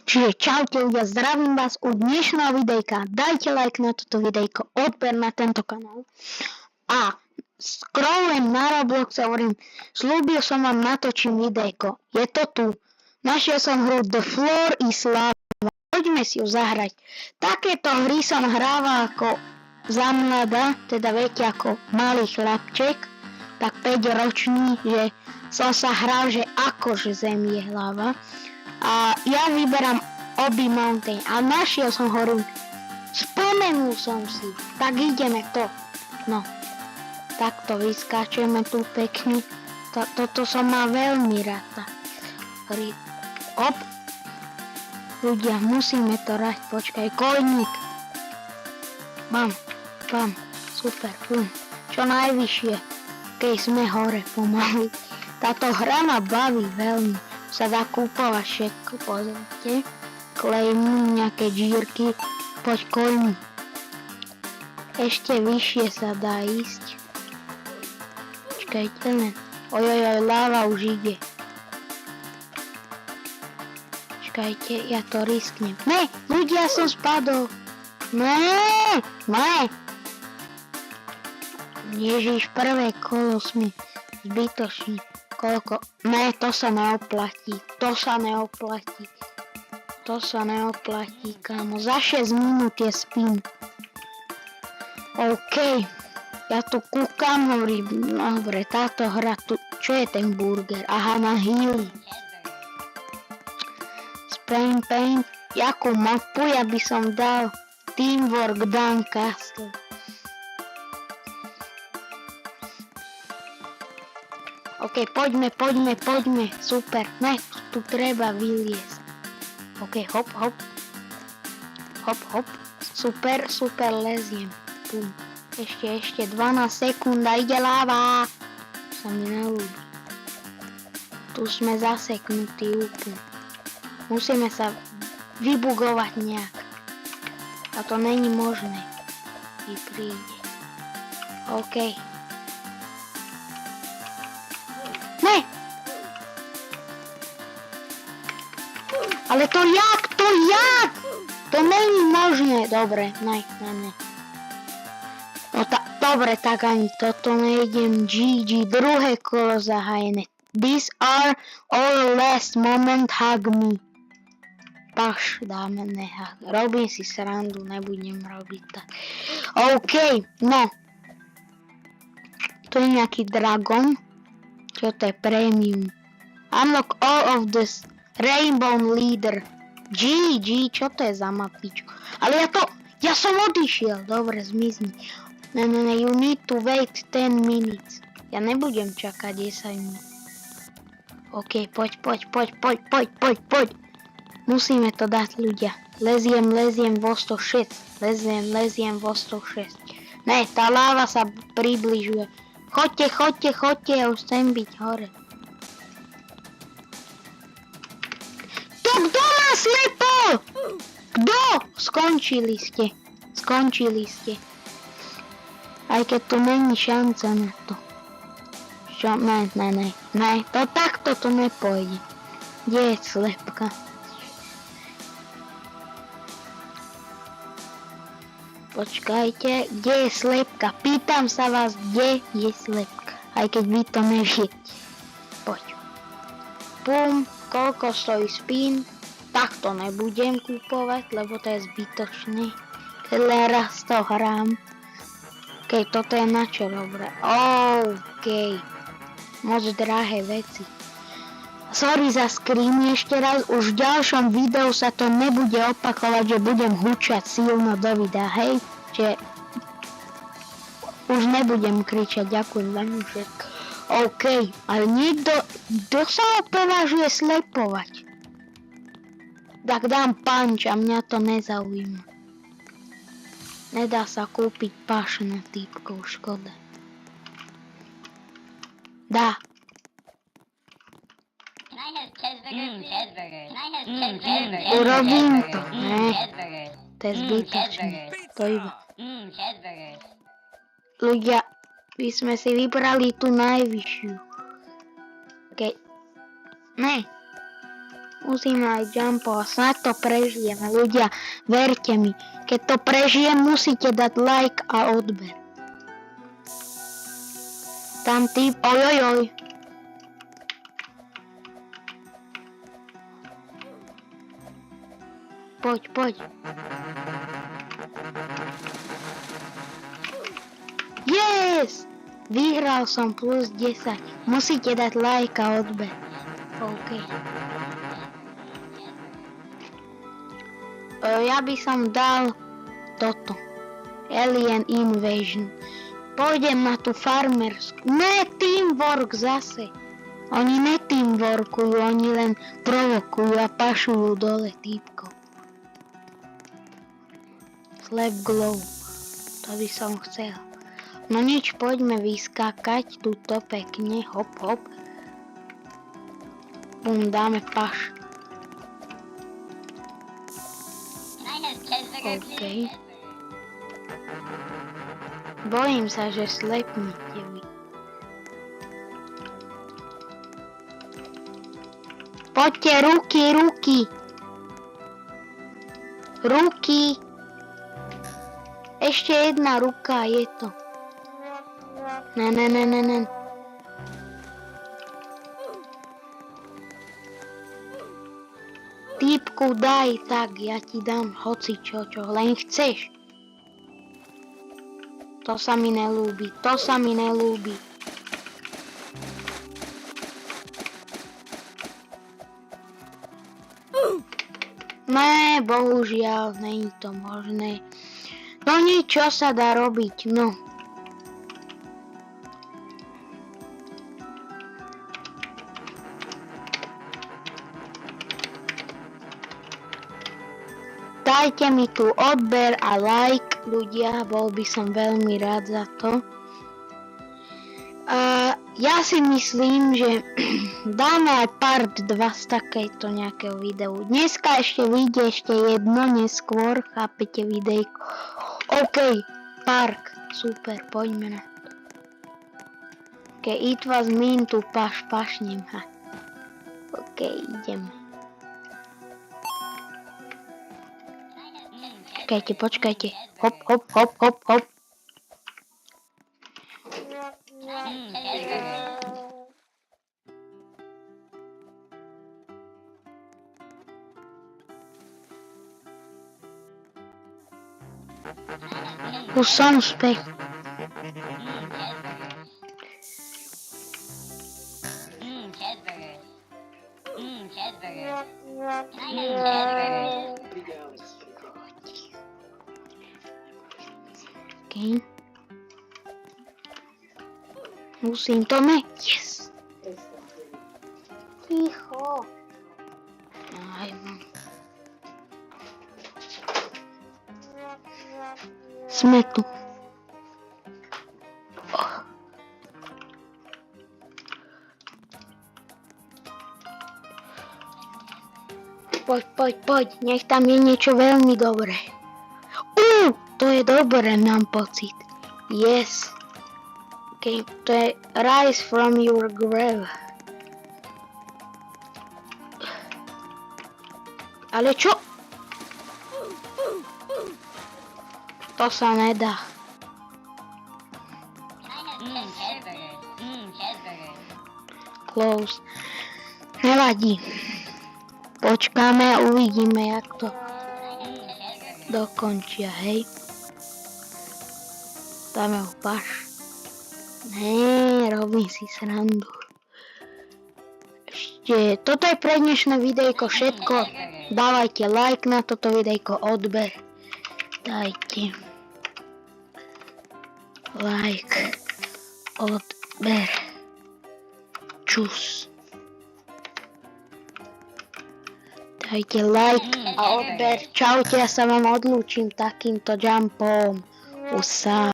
Čiže čaute ľudia, zdravím vás u dnešného videjka. Dajte like na toto videjko, odber na tento kanál. A scrollujem na Roblox a hovorím, slúbil som vám natočím videjko. Je to tu. Našiel som hru The Floor is Lava. Poďme si ju zahrať. Takéto hry som hrával ako za mladá, teda viete ako malý chlapček, tak 5-ročný, že som sa hral, že akože zem je hlava. A ja vyberám Obi Mountain a našiel som horu. Spomenul som si. Tak ideme to. No. Takto vyskáčeme tu pekne. Toto som mal veľmi rád. Op. Ľudia, musíme to rať. Počkaj, koľník. Bam. Bam. Super. Čo najvyššie. Keď sme hore pomaly. Táto hra ma baví veľmi. Sa dá kúpovať všetko, pozrite. Klejmy, nejaké džírky. Poď koľmi. Ešte vyššie sa dá ísť. Počkajte len. Ojojoj, láva už ide. Počkajte, ja to risknem. Ne, ľudia, som spadol. Ne. Ježiš, prvé kolo sme zbytočne. Koľko? Ne, to sa neoplatí. To sa neoplatí, kámo. Za 6 minút je spin. OK. Ja tu kúkam, hovorím, dobre, táto hra tu... Čo je ten burger? Aha, na healing. Spain Paint. Jakú mapu ja by som dal? Teamwork Down Castle. OK, poďme. Super. Ne, tu treba vyliesť. OK, hop. Hop. Super, leziem. Pum. Ešte 12 sekúnd a ide láva. Sa mi neľúbi. Tu sme zaseknutí úplne. Musíme sa vybugovať nejak. A to není možné. I príde. OK. Ne! Ale to jak? To není možné. Dobre, ne. No dobre, tak ani toto nejdem. GG, druhé kolo zahájené. These are our last moment, hug me. Paš, dáme nehag. Robím si srandu, nebudem robiť tak. OK, no. To je nejaký dragon. Čo to je premium? Unlock all of this rainbow leader. GG, čo to je za mapičku? Ale ja som odišiel. Dobre, zmizni. Ne, you need to wait 10 minutes. Ja nebudem čakať 10 minút. OK, poď. Musíme to dať, ľudia. Leziem vo 106. Leziem vo 106. Ne, tá láva sa približuje. Choďte, ja už chcem byť hore. To kto ma slepol? Kto? Skončili ste. Aj keď tu není šanca na to. Čo? Ne. To takto to nepôjde. Kde je slepka? Počkajte, kde je slepka? Pýtam sa vás, kde je slepka. Aj keď vy to neviete. Poď. Pum, koľko stojí spin? Tak to nebudem kúpovať, lebo to je zbytočné. Keď len raz to hrám. OK, toto je na čo dobre. OK. Moc drahé veci. Sorry za screen ešte raz, už v ďalšom videu sa to nebude opakovať, že budem hučať silno do videa, hej? Že už nebudem kričať, ďakujem veľmi všetko. OK, ale niekto sa ho považuje slepovať. Tak dám punch a mňa to nezaujíma. Nedá sa kúpiť paš na týpkov, škoda. Dá. Urobím to, ne. To je zbytočné. To iba. Ľudia, my sme si vybrali tú najvyššiu. OK. Ne. Musíme aj jumpo a snad to prežijeme. Ľudia, verte mi, keď to prežijem, musíte dať like a odber. Tam typ, ojojoj. Poď. Yes! Vyhral som plus 10. Musíte dať like a odber. OK. Ja by som dal toto. Alien Invasion. Pôjdem na tú farmersku. Ne, teamwork zase. Oni neteamworkujú, oni len provokujú a pašujú dole týpkov. Slap glow. To by som chcel. No nič, poďme vyskákať túto pekne. Hop. Bum, dáme paš. OK. Bojím sa, že slepnete vy. Poďte, ruky. Ešte jedna ruka, je to. Ne. Týpku daj, tak ja ti dám hocičo, čo len chceš. To sa mi nelúbi. Ne, bohužiaľ, není to možné. No nič, čo sa dá robiť, no. Dajte mi tu odber a like, ľudia, bol by som veľmi rád za to. Ja si myslím, že dáme aj part 2 z takejto nejakého videu. Dneska ešte vyjde ešte jedno neskôr, chápete videjko. OK, park, super, poďme na to. OK, it was mean to pašnem, ha. OK, ideme. Počkajte. Hop. Už som späť. Okay. Musím to yes. Ticho. Sme tu. Poď, nech tam je niečo veľmi dobré. To je dobré, mám pocit. Yes. Okay, to je rise from your grave. Ale čo? To sa nedá. Close. Nevadí. Počkáme a uvidíme, jak to dokončia, hej. Dáme ho paš. Ne, robím si srandu. Ešte, toto je pre dnešné videjko všetko. Dávajte like na toto videjko, odber. Dajte like, odber. Čus. Dajte like a odber. Čaute, ja sa vám odlúčim takýmto jumpom. Usa.